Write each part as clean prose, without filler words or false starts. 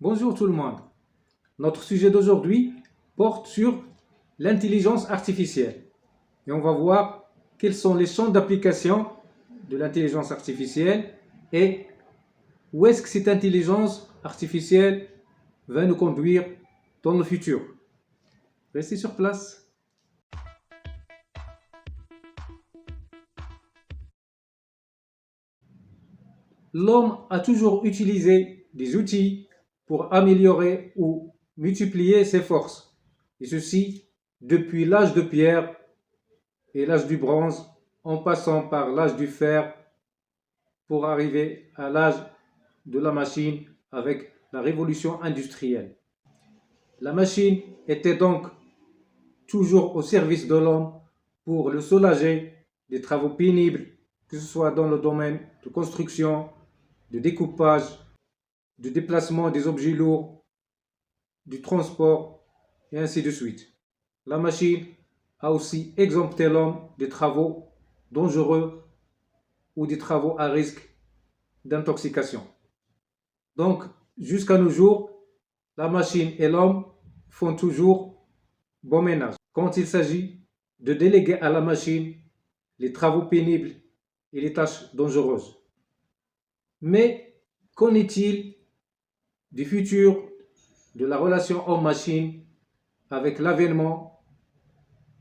Bonjour tout le monde. Notre sujet d'aujourd'hui porte sur l'intelligence artificielle. Et on va voir quels sont les champs d'application de l'intelligence artificielle et où est-ce que cette intelligence artificielle va nous conduire dans le futur. Restez sur place. L'homme a toujours utilisé des outils pour améliorer ou multiplier ses forces, et ceci depuis l'âge de pierre et l'âge du bronze, en passant par l'âge du fer pour arriver à l'âge de la machine avec la révolution industrielle. La machine était donc toujours au service de l'homme pour le soulager des travaux pénibles, que ce soit dans le domaine de construction, de découpage, de déplacement des objets lourds, du transport, et ainsi de suite. La machine a aussi exempté l'homme des travaux dangereux ou des travaux à risque d'intoxication. Donc, jusqu'à nos jours, la machine et l'homme font toujours bon ménage. Quand il s'agit de déléguer à la machine les travaux pénibles et les tâches dangereuses. Mais qu'en est-il du futur de la relation homme-machine avec l'avènement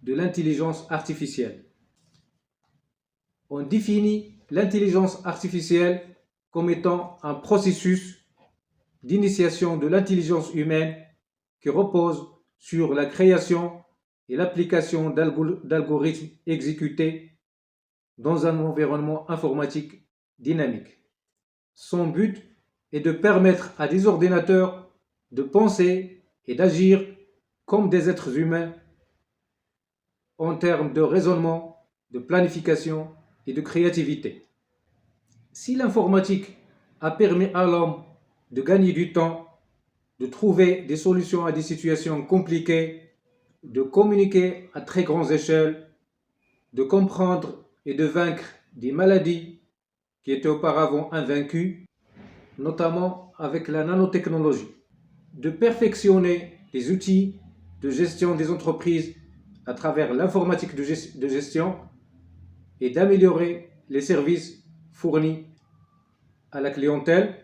de l'intelligence artificielle? On définit l'intelligence artificielle comme étant un processus d'initiation de l'intelligence humaine qui repose sur la création et l'application d'algorithmes exécutés dans un environnement informatique dynamique. Son but est de permettre à des ordinateurs de penser et d'agir comme des êtres humains en termes de raisonnement, de planification et de créativité. Si l'informatique a permis à l'homme de gagner du temps, de trouver des solutions à des situations compliquées, de communiquer à très grandes échelles, de comprendre et de vaincre des maladies qui étaient auparavant invaincues, notamment avec la nanotechnologie, de perfectionner les outils de gestion des entreprises à travers l'informatique de gestion et d'améliorer les services fournis à la clientèle,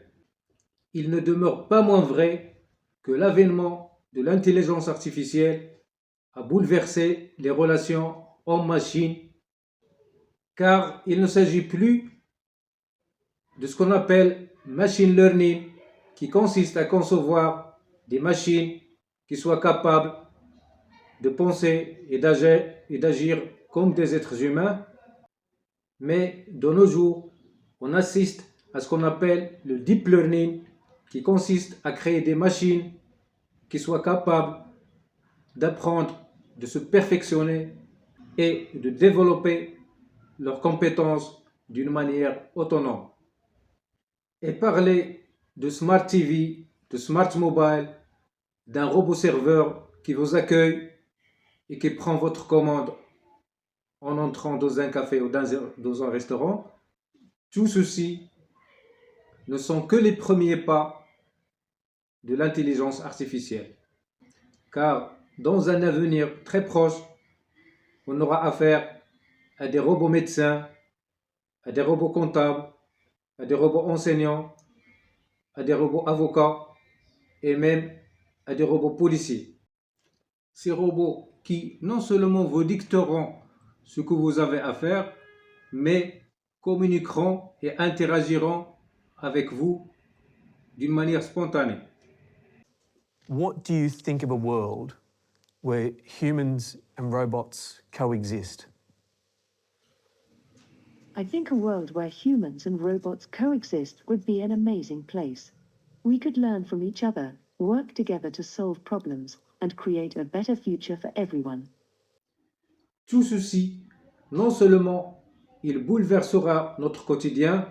il ne demeure pas moins vrai que l'avènement de l'intelligence artificielle a bouleversé les relations homme-machine, car il ne s'agit plus de ce qu'on appelle machine learning, qui consiste à concevoir des machines qui soient capables de penser et d'agir comme des êtres humains, mais de nos jours, on assiste à ce qu'on appelle le deep learning, qui consiste à créer des machines qui soient capables d'apprendre, de se perfectionner et de développer leurs compétences d'une manière autonome. Et parler de Smart TV, de Smart Mobile, d'un robot serveur qui vous accueille et qui prend votre commande en entrant dans un café ou dans un restaurant, tout ceci ne sont que les premiers pas de l'intelligence artificielle. Car dans un avenir très proche, on aura affaire à des robots médecins, à des robots comptables, à des robots enseignants, à des robots avocats et même à des robots policiers. Ces robots qui non seulement vous dicteront ce que vous avez à faire, mais communiqueront et interagiront avec vous d'une manière spontanée. What do you think of a world where humans and robots coexist? I think a world where humans and robots coexist would be an amazing place. We could learn from each other, work together to solve problems, and create a better future for everyone. Tout ceci, non seulement il bouleversera notre quotidien,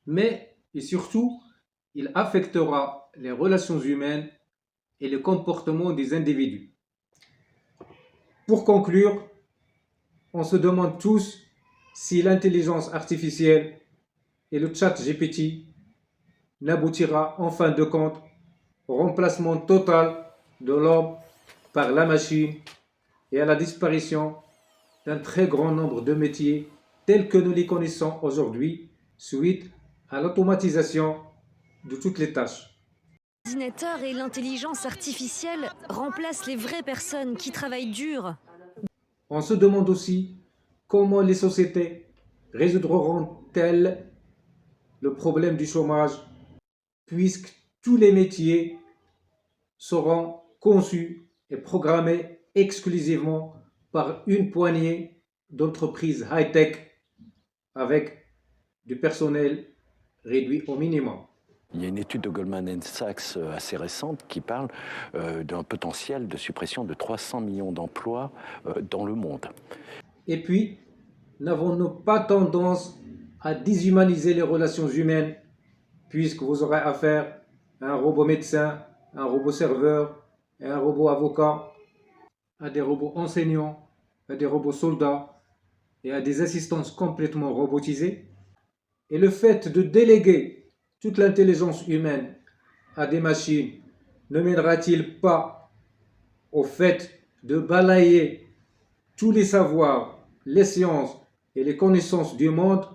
mais et surtout, il affectera les relations humaines et le comportement des individus. Pour conclure, on se demande tous si l'intelligence artificielle et le chat GPT n'aboutira en fin de compte au remplacement total de l'homme par la machine et à la disparition d'un très grand nombre de métiers tels que nous les connaissons aujourd'hui suite à l'automatisation de toutes les tâches. L'ordinateur et l'intelligence artificielle remplacent les vraies personnes qui travaillent dur. On se demande aussi comment les sociétés résoudront-elles le problème du chômage, puisque tous les métiers seront conçus et programmés exclusivement par une poignée d'entreprises high-tech avec du personnel réduit au minimum. Il y a une étude de Goldman Sachs assez récente qui parle d'un potentiel de suppression de 300 millions d'emplois dans le monde. Et puis, n'avons-nous pas tendance à déshumaniser les relations humaines, puisque vous aurez affaire à un robot médecin, un robot serveur, et un robot avocat, à des robots enseignants, à des robots soldats et à des assistances complètement robotisées? Et le fait de déléguer toute l'intelligence humaine à des machines ne mènera-t-il pas au fait de balayer tous les savoirs, les sciences et les connaissances du monde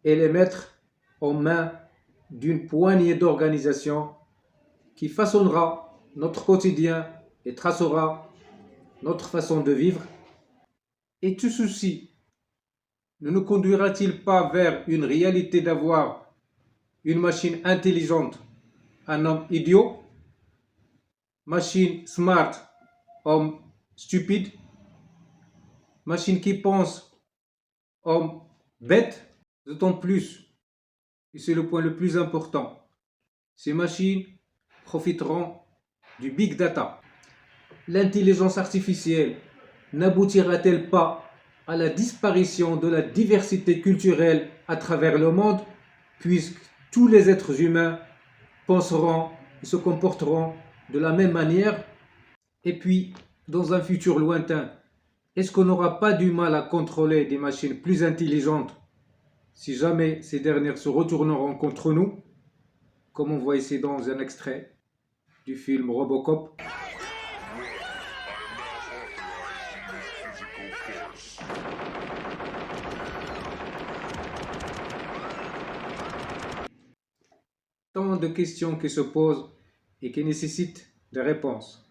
et les mettre en main d'une poignée d'organisations qui façonnera notre quotidien et tracera notre façon de vivre? Et tout ceci ne nous conduira-t-il pas vers une réalité d'avoir une machine intelligente, un homme idiot, machine smart, homme stupide, machine qui pense, homme bête? D'autant plus, et c'est le point le plus important, ces machines profiteront du big data. L'intelligence artificielle n'aboutira-t-elle pas à la disparition de la diversité culturelle à travers le monde, puisque tous les êtres humains penseront et se comporteront de la même manière? Et puis, dans un futur lointain, est-ce qu'on n'aura pas du mal à contrôler des machines plus intelligentes si jamais ces dernières se retourneront contre nous, comme on voit ici dans un extrait du film Robocop? Tant de questions qui se posent et qui nécessitent des réponses.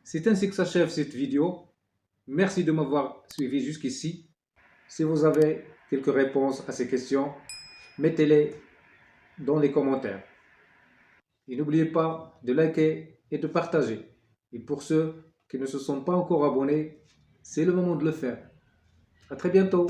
C'est ainsi que s'achève cette vidéo. Merci de m'avoir suivi jusqu'ici. Si vous avez quelques réponses à ces questions, mettez-les dans les commentaires. Et n'oubliez pas de liker et de partager. Et pour ceux qui ne se sont pas encore abonnés, c'est le moment de le faire. À très bientôt.